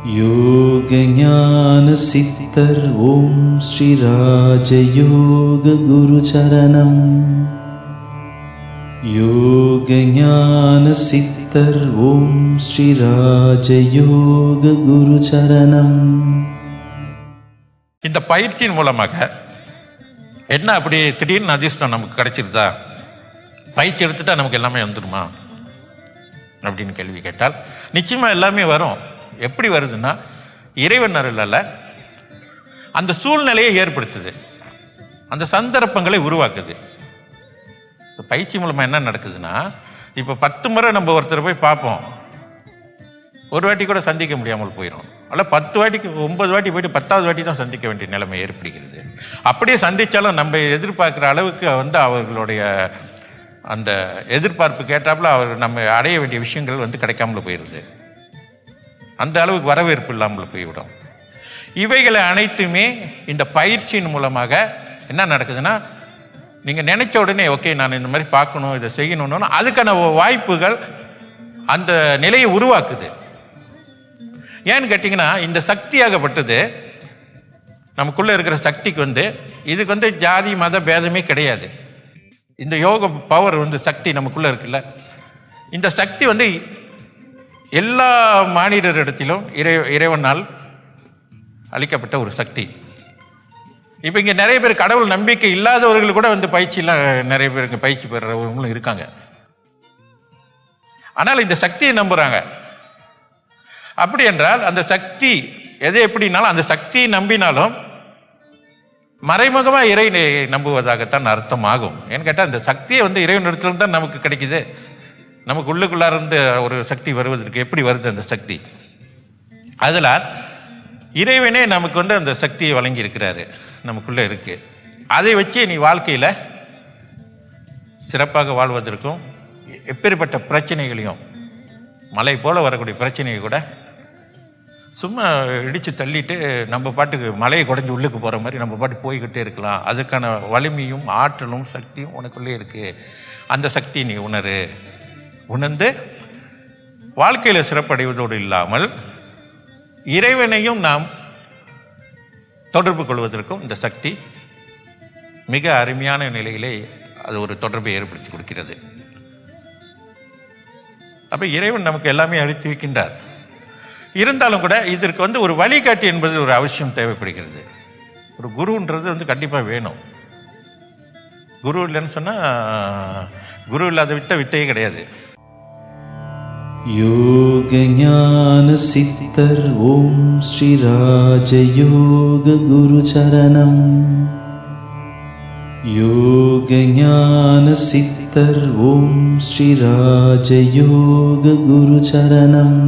யோக ஞான சித்தர் ஓம் ஸ்ரீ ராஜயோக குரு சரணம். யோக ஞான சித்தர் ஓம் ஸ்ரீ ராஜயோக குரு சரணம். இந்த பயிற்சியின் மூலமாக என்ன அப்படி திடீர்னு அதிர்ஷ்டம் நமக்கு கிடைச்சிருதா, பயிற்சி எடுத்துட்டா நமக்கு எல்லாமே வந்துடுமா அப்படின்னு கேள்வி கேட்டால் நிச்சயமாக எல்லாமே வரும். எப்படி வருதுன்னா, இறைவன் அருளால் அந்த சூழ்நிலையை ஏற்படுத்துது, அந்த சந்தர்ப்பங்களை உருவாக்குது. பயிற்சி மூலமாக என்ன நடக்குதுன்னா, இப்போ 10 முறை நம்ம ஒருத்தர் போய் பார்ப்போம், ஒரு வாட்டி கூட சந்திக்க முடியாமல் போயிடும். அல்ல 10 வாட்டிக்கு 9 வாட்டி போயிட்டு 10வது வாட்டி தான் சந்திக்க வேண்டிய நிலைமை ஏற்படுகிறது. அப்படியே சந்தித்தாலும் நம்ம எதிர்பார்க்குற அளவுக்கு அவர்களுடைய அந்த எதிர்பார்ப்பு கேட்டாப்புல நம்ம அடைய வேண்டிய விஷயங்கள் கிடைக்காமல் போயிடுது. அந்த அளவுக்கு வரவேற்பு இல்லாமல் போய்விடும். இவைகளை அனைத்துமே இந்த பயிற்சியின் மூலமாக என்ன நடக்குதுன்னா, நீங்கள் நினைச்ச உடனே ஓகே நான் இந்த மாதிரி பார்க்கணும், இதை செய்யணும்னு அதுக்கான வாய்ப்புகள் அந்த நிலையை உருவாக்குது. ஏன்னு கேட்டிங்கன்னா, இந்த சக்தியாகப்பட்டது நமக்குள்ளே இருக்கிற சக்திக்கு இதுக்கு ஜாதி மத பேதமே கிடையாது. இந்த யோக பவர் சக்தி நமக்குள்ளே இருக்குல்ல, இந்த சக்தி எல்லா மானிடரிடத்திலும் இறைவனால் அளிக்கப்பட்ட ஒரு சக்தி. இப்போ இங்கே நிறைய பேர் கடவுள் நம்பிக்கை இல்லாதவர்கள் கூட பயிற்சியெல்லாம் நிறைய பேருக்கு பயிற்சி பெறுறவங்களும் இருக்காங்க. ஆனால் இந்த சக்தியை நம்புகிறாங்க. அப்படி என்றால் அந்த சக்தி எதை எப்படினாலும் அந்த சக்தியை நம்பினாலும் மறைமுகமாக இறை நம்புவதாகத்தான் அர்த்தமாகும். ஏன்னு கேட்டால் அந்த சக்தியை இறைவன் இடத்துல தான் நமக்கு கிடைக்குது. நமக்கு உள்ளுக்குள்ளார இருந்து ஒரு சக்தி வருவதற்கு எப்படி வருது அந்த சக்தி? அதனால் இறைவனே நமக்கு அந்த சக்தியை வழங்கி இருக்கிறாரு, நமக்குள்ளே இருக்கு. அதை வச்சு நீ வாழ்க்கையில் சிறப்பாக வாழ்வதற்கும், எப்பேற்பட்ட பிரச்சனைகளையும், மலை போல் வரக்கூடிய பிரச்சனையை கூட சும்மா இடித்து தள்ளிட்டு நம்ம பாட்டுக்கு மலையை குறைஞ்சி உள்ளுக்கு போகிற மாதிரி நம்ம பாட்டு போய்கிட்டே இருக்கலாம். அதுக்கான வலிமையும் ஆற்றலும் சக்தியும் உனக்குள்ளே இருக்குது. அந்த சக்தியை நீ உணர்ந்து வாழ்க்கையில் சிறப்படைவதோடு இல்லாமல் இறைவனையும் நாம் தொடர்பு கொள்வதற்கும் இந்த சக்தி மிக அருமையான நிலையிலே அது ஒரு தொடர்பை ஏற்படுத்தி கொடுக்கிறது. அப்போ இறைவன் நமக்கு எல்லாமே அளித்து வைக்கின்றார். இருந்தாலும் கூட இதற்கு ஒரு வழிகாட்டி என்பது ஒரு அவசியம் தேவைப்படுகிறது. ஒரு குருன்றது கண்டிப்பாக வேணும். குரு இல்லைன்னு சொன்னால் குரு இல்லாத வித்தையே கிடையாது. யோக ஞான சித்தர் ஓம் ஸ்ரீ ராஜயோக குரு சரணம். யோக ஞான சித்தர் ஓம் ஸ்ரீ ராஜயோக குரு சரணம்.